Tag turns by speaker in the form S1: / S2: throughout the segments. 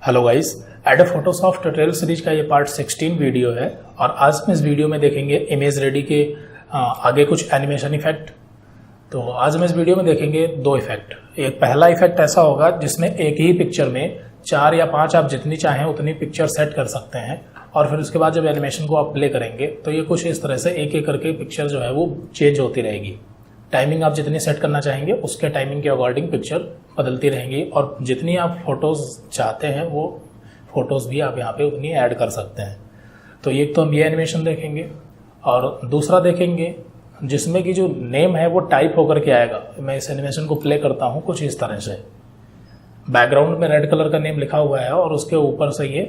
S1: Hello guys, adobe Photoshop tutorial series का ये part 16 video है और आज हम इस वीडियो में देखेंगे इमेज रेडी के आगे कुछ एनिमेशन इफेक्ट। तो आज हम इस वीडियो में देखेंगे दो इफेक्ट। एक पहला इफेक्ट ऐसा होगा जिसमें एक ही पिक्चर में 4 या 5 आप जितनी चाहें उतनी पिक्चर सेट कर सकते हैं और फिर उसके बाद जब एनिमेशन को आप प्ले करेंगे तो ये कुछ इस तरह से एक एक करके पिक्चर जो है वो चेंज होती रहेगी। टाइमिंग आप जितनी सेट करना चाहेंगे उसके टाइमिंग के अकॉर्डिंग पिक्चर बदलती रहेंगी और जितनी आप फोटोज़ चाहते हैं वो फोटोज़ भी आप यहाँ पे उतनी ऐड कर सकते हैं। तो एक तो हम ये एनिमेशन देखेंगे और दूसरा देखेंगे जिसमें कि जो नेम है वो टाइप होकर के आएगा। मैं इस एनिमेशन को प्ले करता हूँ कुछ इस तरह से। बैकग्राउंड में रेड कलर का नेम लिखा हुआ है और उसके ऊपर से ये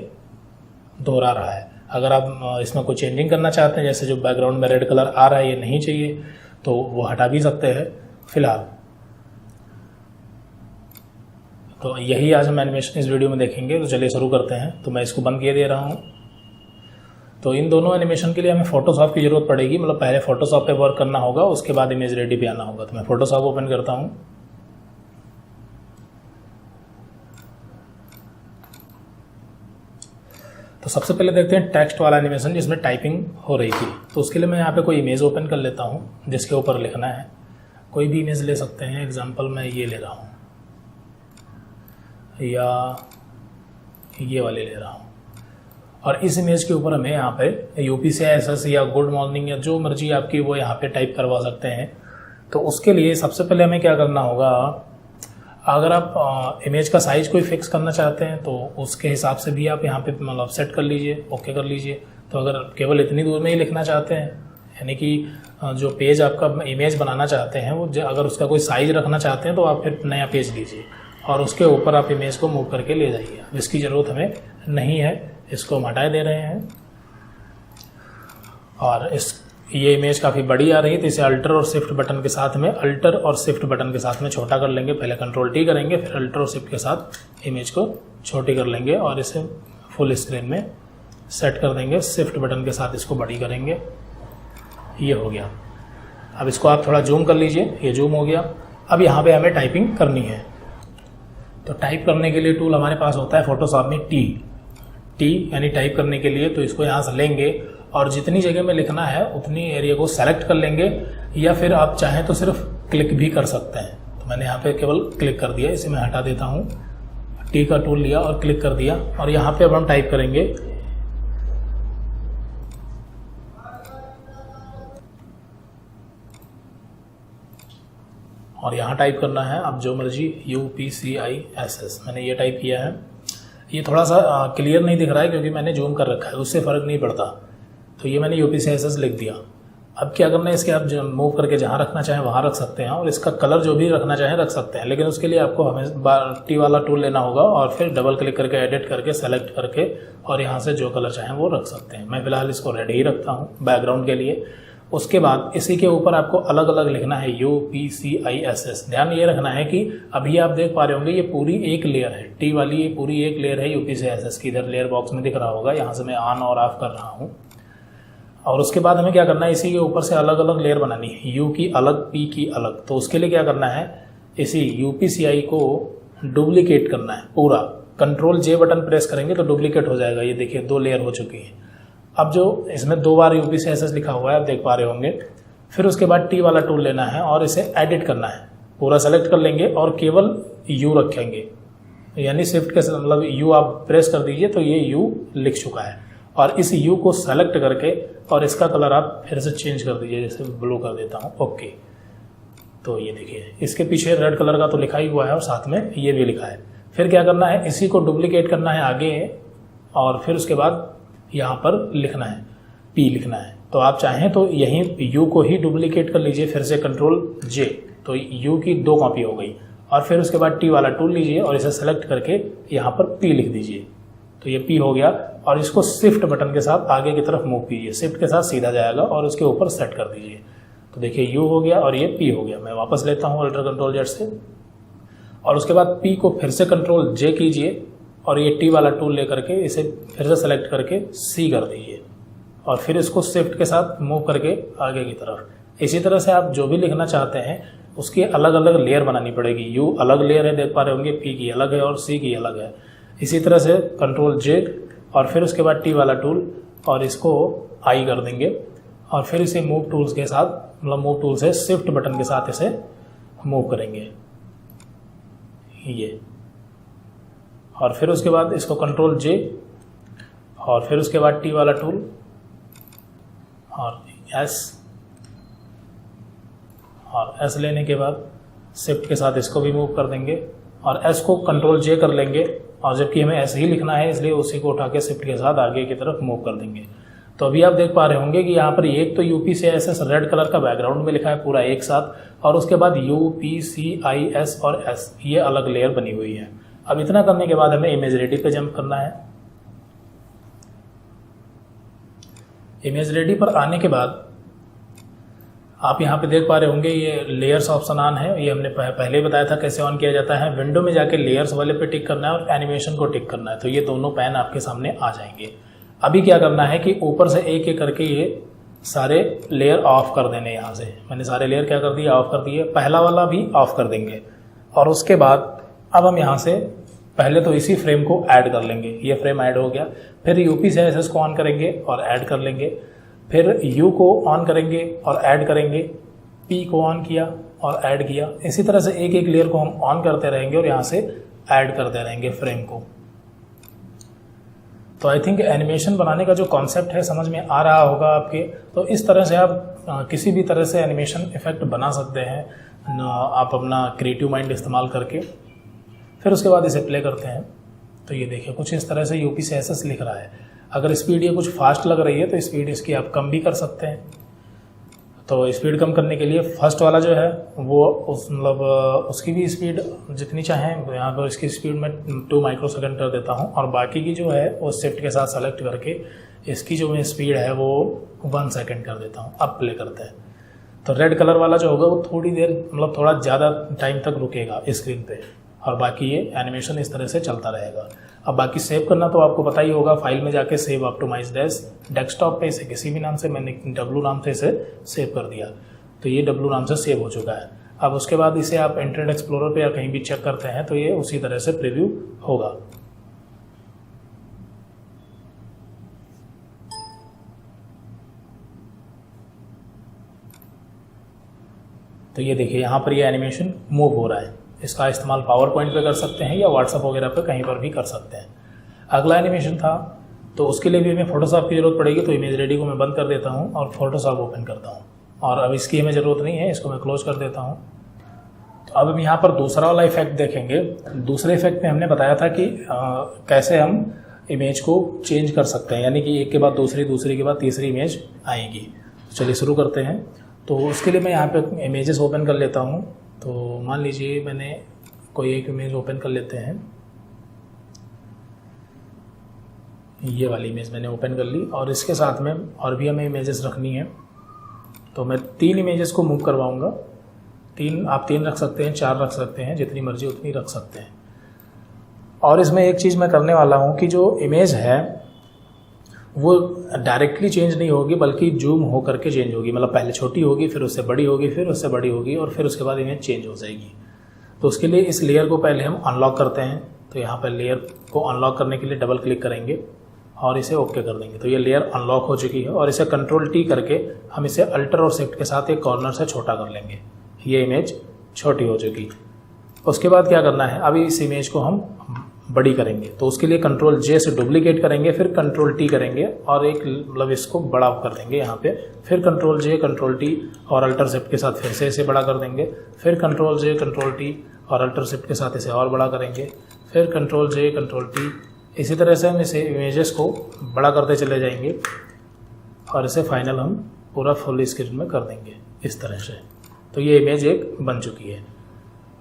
S1: दोहरा रहा है। अगर आप इसमें कोई चेंजिंग करना चाहते हैं, जैसे जो बैकग्राउंड में रेड कलर आ रहा है ये नहीं चाहिए तो वो हटा भी सकते हैं फिलहाल। तो यही आज हम एनिमेशन इस वीडियो में देखेंगे। तो चलिए शुरू करते हैं। तो मैं इसको बंद किए दे रहा हूँ। तो इन दोनों एनिमेशन के लिए हमें फोटोशॉप की ज़रूरत पड़ेगी, मतलब पहले फोटोशॉप पे वर्क करना होगा, उसके बाद इमेज रेडी पे आना होगा। तो मैं फोटोशॉप ओपन करता हूँ। तो सबसे पहले देखते हैं टेक्स्ट वाला एनिमेशन जिसमें टाइपिंग हो रही थी। तो उसके लिए मैं यहाँ पे कोई इमेज ओपन कर लेता हूँ जिसके ऊपर लिखना है। कोई भी इमेज ले सकते हैं। एग्जांपल मैं ये ले रहा हूँ या ये वाले ले रहा हूँ और इस इमेज के ऊपर हमें यहाँ पे UPCISS या गुड मॉर्निंग या जो मर्जी आपकी वो यहाँ पे टाइप करवा सकते हैं। तो उसके लिए सबसे पहले हमें क्या करना होगा, अगर आप इमेज का साइज कोई फिक्स करना चाहते हैं तो उसके हिसाब से भी आप यहाँ पे मतलब सेट कर लीजिए, ओके कर लीजिए। तो अगर केवल इतनी दूर में ही लिखना चाहते हैं, यानी कि जो पेज आपका इमेज बनाना चाहते हैं वो अगर उसका कोई साइज रखना चाहते हैं तो आप फिर नया पेज लीजिए और उसके ऊपर आप इमेज को मूव करके ले जाइए। इसकी ज़रूरत हमें नहीं है, इसको हम हटा दे रहे हैं। और ये इमेज काफ़ी बड़ी आ रही है तो इसे अल्टर और शिफ्ट बटन के साथ में छोटा कर लेंगे। पहले कंट्रोल T करेंगे, फिर अल्टर और शिफ्ट के साथ इमेज को छोटी कर लेंगे और इसे फुल स्क्रीन में सेट कर देंगे। शिफ्ट बटन के साथ इसको बड़ी करेंगे। ये हो गया। अब इसको आप थोड़ा जूम कर लीजिए, ये जूम हो गया। अब यहाँ पे हमें टाइपिंग करनी है। तो टाइप करने के लिए टूल हमारे पास होता है फोटोशॉप में टी यानी टाइप करने के लिए। तो इसको यहाँ से लेंगे और जितनी जगह में लिखना है उतनी एरिया को सेलेक्ट कर लेंगे या फिर आप चाहें तो सिर्फ क्लिक भी कर सकते हैं। तो मैंने यहाँ पे केवल क्लिक कर दिया, इसे मैं हटा देता हूँ। टी का टूल लिया और क्लिक कर दिया और यहाँ पे अब हम टाइप करेंगे और यहाँ टाइप करना है अब जो मर्जी UPCISS। मैंने ये टाइप किया है। ये थोड़ा सा क्लियर नहीं दिख रहा है क्योंकि मैंने जूम कर रखा है, उससे फ़र्क नहीं पड़ता। तो ये मैंने UPCISS लिख दिया। अब क्या करना है, इसके आप मूव करके जहाँ रखना चाहें वहाँ रख सकते हैं और इसका कलर जो भी रखना चाहें रख सकते हैं। लेकिन उसके लिए आपको हमें टी वाला टूल लेना होगा और फिर डबल क्लिक करके एडिट करके सेलेक्ट करके और यहाँ से जो कलर चाहें वो रख सकते हैं। मैं फिलहाल इसको रेड ही रखता हूँ बैकग्राउंड के लिए। उसके बाद इसी के ऊपर आपको अलग अलग लिखना है UPCISS। ध्यान ये रखना है कि अभी आप देख पा रहे होंगे ये पूरी एक लेयर है, टी वाली ये पूरी एक लेयर है UPCISS की। इधर लेयर बॉक्स में दिख रहा होगा, यहाँ से मैं ऑन और ऑफ कर रहा हूँ। और उसके बाद हमें क्या करना है, इसी के ऊपर से अलग अलग लेयर बनानी है, U की अलग, P की अलग। तो उसके लिए क्या करना है, इसी UPCI को डुप्लीकेट करना है पूरा। कंट्रोल J बटन प्रेस करेंगे तो डुप्लीकेट हो जाएगा। ये देखिए 2 लेयर हो चुकी है। अब जो इसमें 2 बार UPCISS लिखा हुआ है आप देख पा रहे होंगे। फिर उसके बाद टी वाला टूल लेना है और इसे एडिट करना है। पूरा सेलेक्ट कर लेंगे और केवल U रखेंगे, यानी शिफ्ट के मतलब U आप प्रेस कर दीजिए तो ये U लिख चुका है। और इस U को सेलेक्ट करके और इसका कलर आप फिर से चेंज कर दीजिए, जैसे ब्लू कर देता हूँ। ओके, तो ये देखिए इसके पीछे रेड कलर का तो लिखा ही हुआ है और साथ में ये भी लिखा है। फिर क्या करना है, इसी को डुप्लीकेट करना है आगे और फिर उसके बाद यहाँ पर लिखना है P लिखना है। तो आप चाहें तो यहीं U को ही डुप्लीकेट कर लीजिए, फिर से कंट्रोल J, तो U की 2 कॉपी हो गई। और फिर उसके बाद टी वाला टूल लीजिए और इसे सेलेक्ट करके यहाँ पर P लिख दीजिए। तो ये P हो गया और इसको शिफ्ट बटन के साथ आगे की तरफ मूव कीजिए, शिफ्ट के साथ सीधा जाएगा और उसके ऊपर सेट कर दीजिए। तो देखिए U हो गया और ये P हो गया। मैं वापस लेता हूँ अल्टर कंट्रोल Z से और उसके बाद P को फिर से कंट्रोल J कीजिए और ये टी वाला टूल लेकर के इसे फिर से सेलेक्ट करके C कर दीजिए और फिर इसको शिफ्ट के साथ मूव करके आगे की तरफ। इसी तरह से आप जो भी लिखना चाहते हैं उसकी अलग अलग लेयर बनानी पड़ेगी। U अलग लेयर है, देख पा रहे होंगे, P की अलग है और C की अलग है। इसी तरह से कंट्रोल जे और फिर उसके बाद टी वाला टूल और इसको आई कर देंगे और फिर इसे मूव टूल्स के साथ, मतलब मूव टूल से शिफ्ट बटन के साथ इसे मूव करेंगे ये, और फिर उसके बाद इसको कंट्रोल जे और फिर उसके बाद टी वाला टूल और एस लेने के बाद शिफ्ट के साथ इसको भी मूव कर देंगे और एस को कंट्रोल जे कर लेंगे और जबकि हमें ऐसे ही लिखना है इसलिए उसी को उठा के शिफ्ट के साथ आगे की तरफ मूव कर देंगे। तो अभी आप देख पा रहे होंगे कि यहाँ पर एक तो UPCIS रेड कलर का बैकग्राउंड में लिखा है पूरा एक साथ और उसके बाद UPCIS और S ये अलग लेयर बनी हुई है। अब इतना करने के बाद हमें इमेज रेडी पे जंप करना है। इमेज रेडी पर आने के बाद आप यहाँ पे देख पा रहे होंगे ये लेयर्स ऑप्शन ऑन है, ये हमने पहले ही बताया था कैसे ऑन किया जाता है। विंडो में जाके लेयर्स वाले पे टिक करना है और एनिमेशन को टिक करना है, तो ये दोनों पैन आपके सामने आ जाएंगे। अभी क्या करना है कि ऊपर से एक एक करके ये सारे लेयर ऑफ कर देने। यहाँ से मैंने सारे लेयर क्या कर दिए, ऑफ कर दिए। पहला वाला भी ऑफ कर देंगे और उसके बाद अब हम यहाँ से पहले तो इसी फ्रेम को ऐड कर लेंगे। ये फ्रेम ऐड हो गया, फिर UPCIS को ऑन करेंगे और ऐड कर लेंगे, फिर U को ऑन करेंगे और ऐड करेंगे, P को ऑन किया और ऐड किया। इसी तरह से एक एक लेयर को हम ऑन करते रहेंगे और यहाँ से ऐड करते रहेंगे फ्रेम को। तो आई थिंक एनिमेशन बनाने का जो कॉन्सेप्ट है समझ में आ रहा होगा आपके। तो इस तरह से आप किसी भी तरह से एनिमेशन इफेक्ट बना सकते हैं आप अपना क्रिएटिव माइंड इस्तेमाल करके। फिर उसके बाद इसे प्ले करते हैं तो ये देखिए कुछ इस तरह से UPCIS लिख रहा है। अगर स्पीड ये कुछ फास्ट लग रही है तो स्पीड इसकी आप कम भी कर सकते हैं। तो स्पीड कम करने के लिए फर्स्ट वाला जो है वो उसकी भी स्पीड जितनी चाहें, यहाँ पर इसकी स्पीड मैं 2 माइक्रोसेकंड कर देता हूँ और बाकी की जो है वो शिफ्ट के साथ सेलेक्ट करके इसकी जो स्पीड है वो 1 सेकंड कर देता हूँ। अब प्ले करते हैं तो रेड कलर वाला जो होगा वो थोड़ी देर थोड़ा ज़्यादा टाइम तक रुकेगा स्क्रीन पे और बाकी ये एनिमेशन इस तरह से चलता रहेगा। अब बाकी सेव करना तो आपको पता ही होगा, फाइल में जाके सेव ऑप्टिमाइज डेस्कटॉप पे इसे किसी भी नाम से, मैंने W नाम से इसे सेव कर दिया तो ये W नाम से सेव हो चुका है। अब उसके बाद इसे आप इंटरनेट एक्सप्लोरर पे या कहीं भी चेक करते हैं तो ये उसी तरह से प्रीव्यू होगा। तो ये देखिए यहाँ पर ये एनिमेशन मूव हो रहा है। इसका इस्तेमाल पावर पॉइंट पे कर सकते हैं या व्हाट्सएप वगैरह पे कहीं पर भी कर सकते हैं। अगला एनिमेशन था तो उसके लिए भी हमें फोटोशॉप की जरूरत पड़ेगी, तो इमेज रेडी को मैं बंद कर देता हूँ और फोटोशॉप ओपन करता हूँ और अब इसकी हमें ज़रूरत नहीं है, इसको मैं क्लोज कर देता हूँ। तो अब हम यहाँ पर दूसरा वाला इफेक्ट देखेंगे। दूसरे इफेक्ट में हमने बताया था कि कैसे हम इमेज को चेंज कर सकते हैं, यानी कि एक के बाद दूसरी, दूसरी के बाद तीसरी इमेज आएगी। तो चलिए शुरू करते हैं। तो उसके लिए मैं यहाँ पे इमेजेस ओपन कर लेता हूँ। तो मान लीजिए मैंने कोई एक इमेज ओपन कर लेते हैं, ये वाली इमेज मैंने ओपन कर ली और इसके साथ में और भी हमें इमेजेस रखनी है। तो मैं 3 इमेजेस को मूव करवाऊंगा। 3 आप 3 रख सकते हैं, 4 रख सकते हैं, जितनी मर्जी उतनी रख सकते हैं। और इसमें एक चीज़ मैं करने वाला हूँ कि जो इमेज है वो डायरेक्टली चेंज नहीं होगी बल्कि जूम हो करके चेंज होगी। मतलब पहले छोटी होगी, फिर उससे बड़ी होगी, फिर उससे बड़ी होगी और फिर उसके बाद इमेज चेंज हो जाएगी। तो उसके लिए इस लेयर को पहले हम अनलॉक करते हैं। तो यहाँ पर लेयर को अनलॉक करने के लिए डबल क्लिक करेंगे और इसे ओके कर देंगे। तो ये लेयर अनलॉक हो चुकी है और इसे कंट्रोल T करके हम इसे अल्टर और शिफ्ट के साथ एक कॉर्नर से छोटा कर लेंगे। ये इमेज छोटी हो चुकी। उसके बाद क्या करना है, अभी इस इमेज को हम बड़ी करेंगे। तो उसके लिए कंट्रोल J से डुप्लीकेट करेंगे, फिर कंट्रोल T करेंगे और एक इसको बड़ा कर देंगे यहाँ पे। फिर कंट्रोल J कंट्रोल T और अल्टर शिफ्ट के साथ फिर से इसे बड़ा कर देंगे। फिर कंट्रोल J कंट्रोल T और अल्टर शिफ्ट के साथ इसे और बड़ा करेंगे। फिर कंट्रोल J कंट्रोल T। इसी तरह से हम इसे इमेजेस को बड़ा करते चले जाएंगे और इसे फाइनल हम पूरा फुल स्क्रीन में कर देंगे इस तरह से। तो ये इमेज एक बन चुकी है।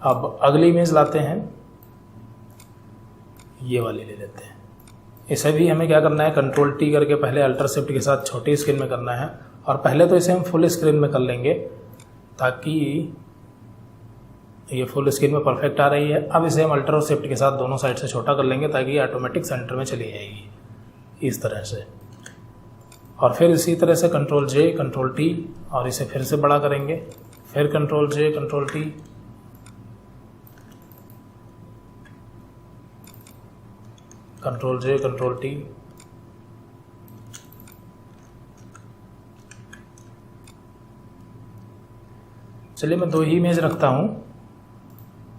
S1: अब अगली इमेज लाते हैं, ये वाली ले लेते हैं। इसे भी हमें क्या करना है, कंट्रोल T करके पहले अल्टर शिफ्ट के साथ छोटी स्क्रीन में करना है और पहले तो इसे हम फुल स्क्रीन में कर लेंगे ताकि ये फुल स्क्रीन में परफेक्ट आ रही है। अब इसे हम अल्टर और शिफ्ट के साथ दोनों साइड से छोटा कर लेंगे ताकि ये ऑटोमेटिक सेंटर में चली जाएगी इस तरह से। और फिर इसी तरह से कंट्रोल J कंट्रोल T और इसे फिर से बड़ा करेंगे। फिर control J control T Ctrl J, Ctrl T। चलिए मैं 2 ही इमेज रखता हूँ,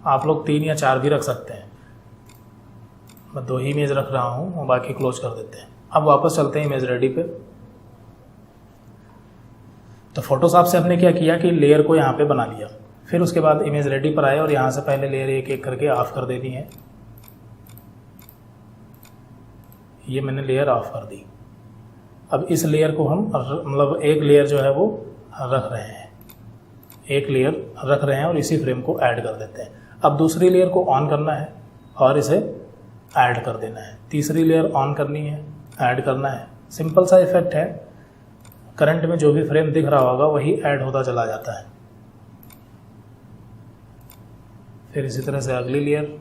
S1: आप लोग 3 या 4 भी रख सकते हैं। मैं 2 ही इमेज रख रहा हूँ और बाकी क्लोज कर देते हैं। अब वापस चलते हैं इमेज रेडी पे। तो फोटोशॉप से हमने क्या किया कि लेयर को यहाँ पे बना लिया, फिर उसके बाद इमेज रेडी पर आए और यहाँ से पहले लेयर एक एक करके ऑफ कर देनी है। ये मैंने लेयर ऑफ कर दी। अब इस लेयर को हम मतलब एक लेयर जो है वो रख रहे हैं, एक लेयर रख रहे हैं और इसी फ्रेम को ऐड कर देते हैं। अब दूसरी लेयर को ऑन करना है और इसे ऐड कर देना है। तीसरी लेयर ऑन करनी है, ऐड करना है। सिंपल सा इफेक्ट है। करंट में जो भी फ्रेम दिख रहा होगा वही ऐड होता चला जाता है। फिर इसी तरह से अगली लेयर,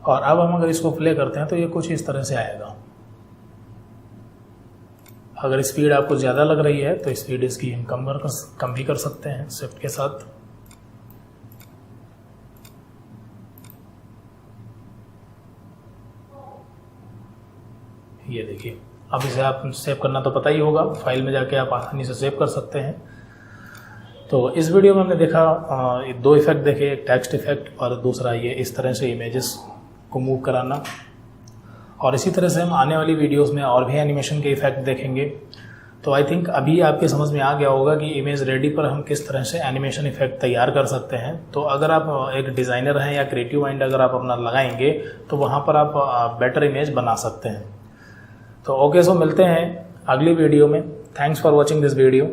S1: और अब हम अगर इसको प्ले करते हैं तो ये कुछ इस तरह से आएगा। अगर स्पीड आपको ज़्यादा लग रही है तो स्पीड इसकी हम कम भी कर सकते हैं शिफ्ट के साथ। ये देखिए, अब इसे आप सेव करना तो पता ही होगा, फाइल में जाके आप आसानी से सेव कर सकते हैं। तो इस वीडियो में हमने देखा 2 इफेक्ट देखे, एक टेक्स्ट इफेक्ट और दूसरा ये इस तरह से इमेजेस को मूव कराना। और इसी तरह से हम आने वाली वीडियोस में और भी एनिमेशन के इफेक्ट देखेंगे। तो आई थिंक अभी आपके समझ में आ गया होगा कि इमेज रेडी पर हम किस तरह से एनिमेशन इफेक्ट तैयार कर सकते हैं। तो अगर आप एक डिज़ाइनर हैं या क्रिएटिव माइंड अगर आप अपना लगाएंगे तो वहाँ पर आप बेटर इमेज बना सकते हैं। तो ओके, सो मिलते हैं अगली वीडियो में। Thanks for watching this video.